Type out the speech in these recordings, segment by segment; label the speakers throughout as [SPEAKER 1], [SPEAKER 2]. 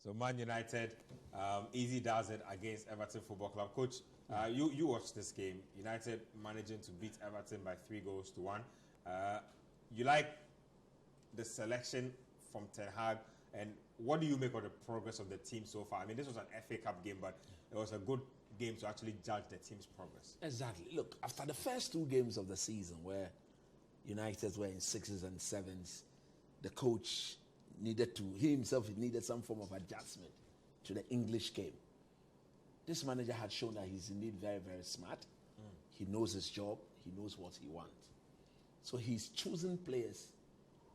[SPEAKER 1] So Man United, easy does it against Everton Football Club. Coach, you watched this game. United managing to beat Everton by 3-1. You like the selection from Ten Hag, and what do you make of the progress of the team so far? I mean, this was an FA Cup game, but it was a good game to actually judge the team's progress.
[SPEAKER 2] Exactly. Look, after the first 2 games of the season where United were in 6s and 7s, the coach he himself needed some form of adjustment to the English game. This manager had shown that he's indeed very, very smart. He knows his job. He knows what he wants. So he's choosing players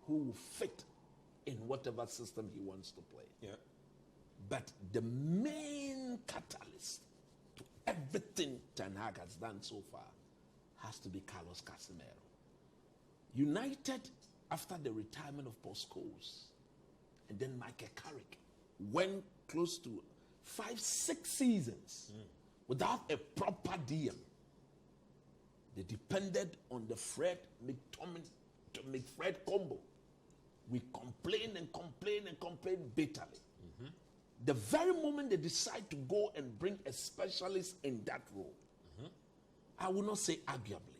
[SPEAKER 2] who will fit in whatever system he wants to play.
[SPEAKER 1] Yeah.
[SPEAKER 2] But the main catalyst to everything Ten Hag has done so far has to be Carlos Casemiro. United, after the retirement of Paul Scholes and then Michael Carrick, went close to 5-6 seasons without a proper DM. They depended on the Fred McTominay to McFred combo. We complained bitterly. The very moment they decide to go and bring a specialist in that role, I will not say arguably,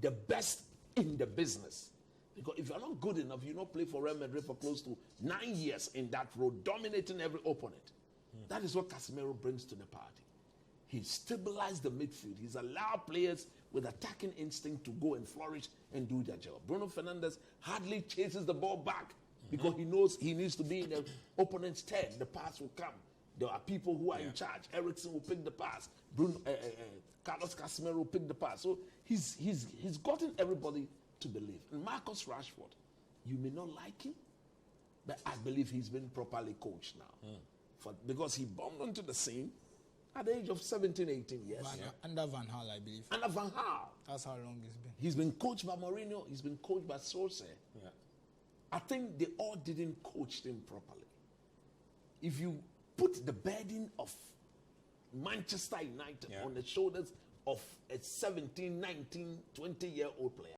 [SPEAKER 2] the best in the business. Because if you're not good enough, you not play for Real Madrid for close to 9 years in that role, dominating every opponent. That is what Casemiro brings to the party. He stabilized the midfield. He's allowed players with attacking instinct to go and flourish and do their job. Bruno Fernandes hardly chases the ball back because he knows he needs to be in the opponent's 10. The pass will come. There are people who are in charge. Eriksen will pick the pass. Carlos Casemiro will pick the pass. So he's gotten everybody to believe. And Marcus Rashford, you may not like him, but I believe he's been properly coached now. Because he bombed onto the scene at the age of 17, 18 years.
[SPEAKER 3] Under Van Gaal, I believe.
[SPEAKER 2] Under Van Gaal.
[SPEAKER 3] That's how long it's been.
[SPEAKER 2] He's been coached by Mourinho. He's been coached by Solskjaer.
[SPEAKER 1] Yeah.
[SPEAKER 2] I think they all didn't coach him properly. If you put the burden of Manchester United on the shoulders of a 17, 19, 20-year-old player,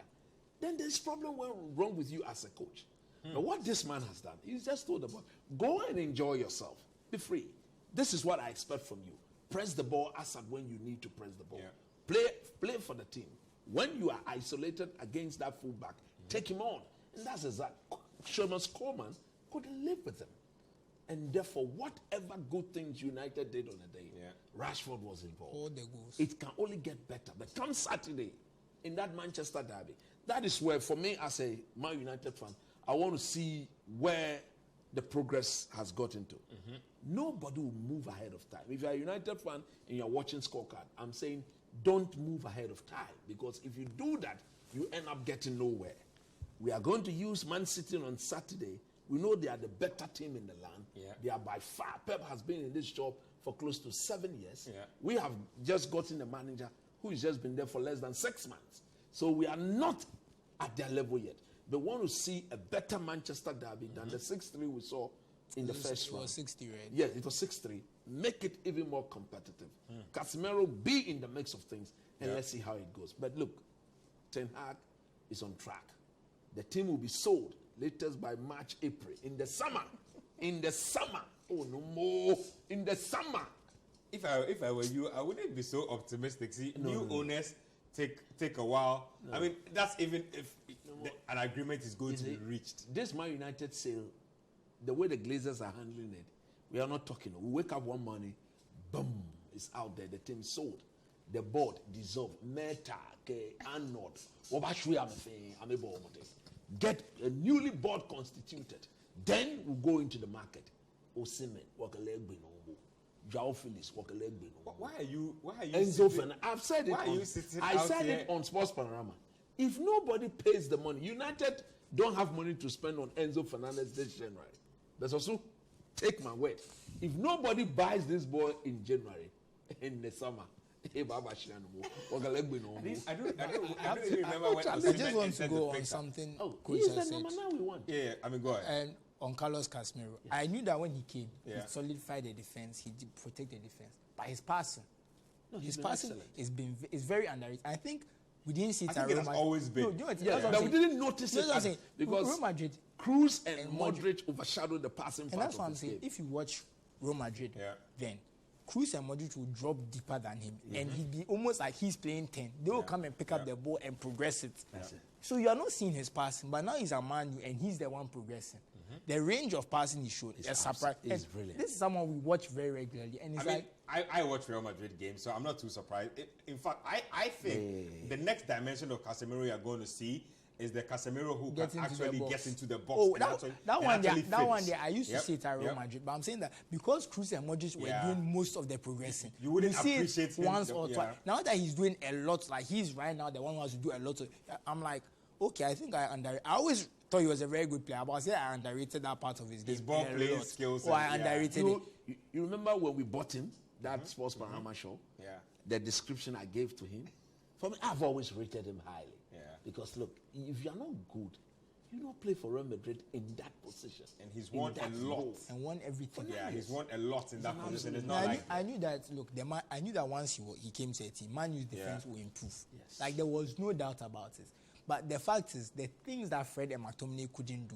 [SPEAKER 2] then there's problem wrong with you as a coach. But what this man has done, he's just told the boy, go and enjoy yourself. Be free. This is what I expect from you. Press the ball as and when you need to press the ball. Play for the team. When you are isolated against that fullback, take him on. And that's exactly. Seamus Coleman couldn't live with him. And therefore, whatever good things United did on the day, Rashford was involved.
[SPEAKER 3] All the goals.
[SPEAKER 2] It can only get better. But come Saturday, in that Manchester derby, that is where, for me as a Man United fan, I want to see where the progress has gotten to. Nobody will move ahead of time. If you're a United fan and you're watching scorecard, I'm saying don't move ahead of time. Because if you do that, you end up getting nowhere. We are going to use Man City on Saturday. We know they are the better team in the land. They are by far. Pep has been in this job for close to 7 years. We have just gotten a manager who has just been there for less than 6 months. So we are not at their level yet. They want to see a better Manchester derby than the 6-3 we saw in the first round.
[SPEAKER 3] It was 60, right?
[SPEAKER 2] Yes, it was 6-3. Make it even more competitive. Casemiro be in the mix of things, and let's see how it goes. But look, Ten Hag is on track. The team will be sold latest by March, April. In the summer. In the summer. Oh, no more. In the summer.
[SPEAKER 1] If I were you, I wouldn't be so optimistic. See, new owners take a while. I mean, that's even if an agreement is going to be reached.
[SPEAKER 2] This Man United sale, the way the Glazers are handling it, we are not talking. We wake up one morning, boom, it's out there. The team sold. The board dissolved. Meta, Arnold, get a newly board constituted. Then we'll go into the market. Osimhen, João Felix,
[SPEAKER 1] Why are you
[SPEAKER 2] Enzo Fernandez. I've said it.
[SPEAKER 1] Why are you sitting
[SPEAKER 2] I said it on Sports Panorama. If nobody pays the money, United don't have money to spend on Enzo Fernandez this January. That's also take my word. If nobody buys this boy in January, in the summer, I don't remember when
[SPEAKER 3] I just want to go on something.
[SPEAKER 2] He's the number 9 we want.
[SPEAKER 1] Yeah, I mean, go ahead.
[SPEAKER 3] And on Carlos Casemiro, I knew that when he came, he solidified the defense, he did protect the defense. But his passing, his passing is very underrated. I think we didn't see it at
[SPEAKER 1] Roma. It has always been.
[SPEAKER 2] But we didn't notice it because
[SPEAKER 3] Real Madrid,
[SPEAKER 2] Kroos and Modric overshadowed the passing
[SPEAKER 3] and
[SPEAKER 2] part
[SPEAKER 3] that's
[SPEAKER 2] of
[SPEAKER 3] what I'm
[SPEAKER 2] this
[SPEAKER 3] saying.
[SPEAKER 2] game.
[SPEAKER 3] If you watch Real Madrid, then Kroos and Modric will drop deeper than him, and he'd be almost like he's playing 10. They will come and pick up the ball and progress it. So you are not seeing his passing, but now he's a man and he's the one progressing. The range of passing he showed is surprising.
[SPEAKER 2] It's brilliant.
[SPEAKER 3] This is someone we watch very regularly, and it's
[SPEAKER 1] I watch Real Madrid games, so I'm not too surprised. In fact, I think the next dimension of Casemiro you are going to see is the Casemiro who can actually get into the box.
[SPEAKER 3] Oh, that one there, I used to say it at Real Madrid, but I'm saying that because Kroos and Modric were doing most of the progressing,
[SPEAKER 1] you wouldn't appreciate
[SPEAKER 3] him once or twice. Now that he's doing a lot, like he's right now the one who has to do a lot of, I'm like, okay, I think I always thought he was a very good player, but I say I underrated that part of his game.
[SPEAKER 1] His ball playing skills.
[SPEAKER 3] Oh, I underrated it.
[SPEAKER 2] You remember when we bought him, that Sports Panorama show?
[SPEAKER 1] Yeah.
[SPEAKER 2] The description I gave to him? For me, I've always rated him highly.
[SPEAKER 1] Yeah.
[SPEAKER 2] Because look, if you're not good, you don't play for Real Madrid in that position.
[SPEAKER 1] And he's won a lot.
[SPEAKER 3] And won everything.
[SPEAKER 1] Yeah, he's won a lot in that position. It's
[SPEAKER 3] not
[SPEAKER 1] like
[SPEAKER 3] I knew that. Look, I knew that once he came to a team, Man U's defense will improve.
[SPEAKER 2] Yes.
[SPEAKER 3] Like there was no doubt about it. But the fact is, the things that Fred and McTominay couldn't do,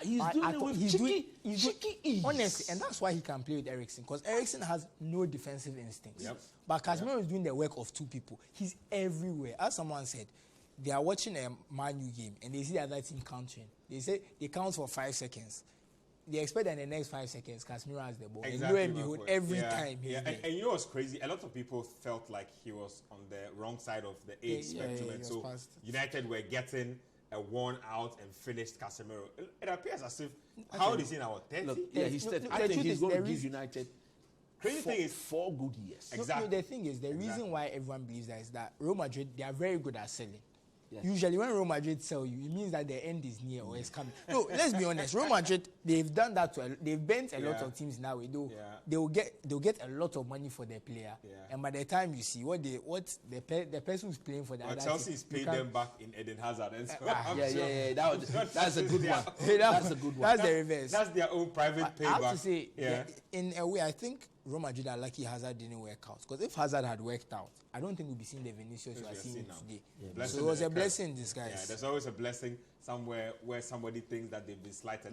[SPEAKER 2] he's doing it with cheeky ease.
[SPEAKER 3] Honestly, and that's why he can play with Eriksen, because Eriksen has no defensive instincts.
[SPEAKER 1] Yep.
[SPEAKER 3] But Casemiro is doing the work of two people. He's everywhere. As someone said, they are watching a Man U game and they see the other team counting. They say they count for 5 seconds. They expect that in the next 5 seconds, Casemiro has the ball.
[SPEAKER 1] Exactly,
[SPEAKER 3] and lo and behold, every time he's there.
[SPEAKER 1] And you know what's crazy? A lot of people felt like he was on the wrong side of the age spectrum. And so United were getting a worn out and finished Casemiro. It appears as if, how old is he now? 30?
[SPEAKER 2] Look, he's 30. I think he's going to give United
[SPEAKER 1] crazy thing is
[SPEAKER 2] 4 good years.
[SPEAKER 1] Exactly.
[SPEAKER 3] No, the thing is, the reason why everyone believes that is that Real Madrid, they are very good at selling.
[SPEAKER 2] Yes.
[SPEAKER 3] Usually when Real Madrid sell you, it means that the end is near or it's coming. No, let's be honest. Real Madrid, they've done that they've bent a lot of teams now. They'll get a lot of money for their player.
[SPEAKER 1] Yeah.
[SPEAKER 3] And by the time you see the person who's playing for the other
[SPEAKER 1] Chelsea
[SPEAKER 3] team,
[SPEAKER 1] is paying them back in Eden Hazard. And so
[SPEAKER 2] that's a good one. That's a good one.
[SPEAKER 3] That's the reverse.
[SPEAKER 1] That's their own private payback.
[SPEAKER 3] I have to say, in a way, I think Real Madrid are lucky Hazard didn't work out. Because if Hazard had worked out, I don't think we'd be seeing the Vinicius you are seeing today.
[SPEAKER 1] Yeah.
[SPEAKER 3] So it was a blessing in disguise.
[SPEAKER 1] Yeah, there's always a blessing somewhere where somebody thinks that they've been slighted.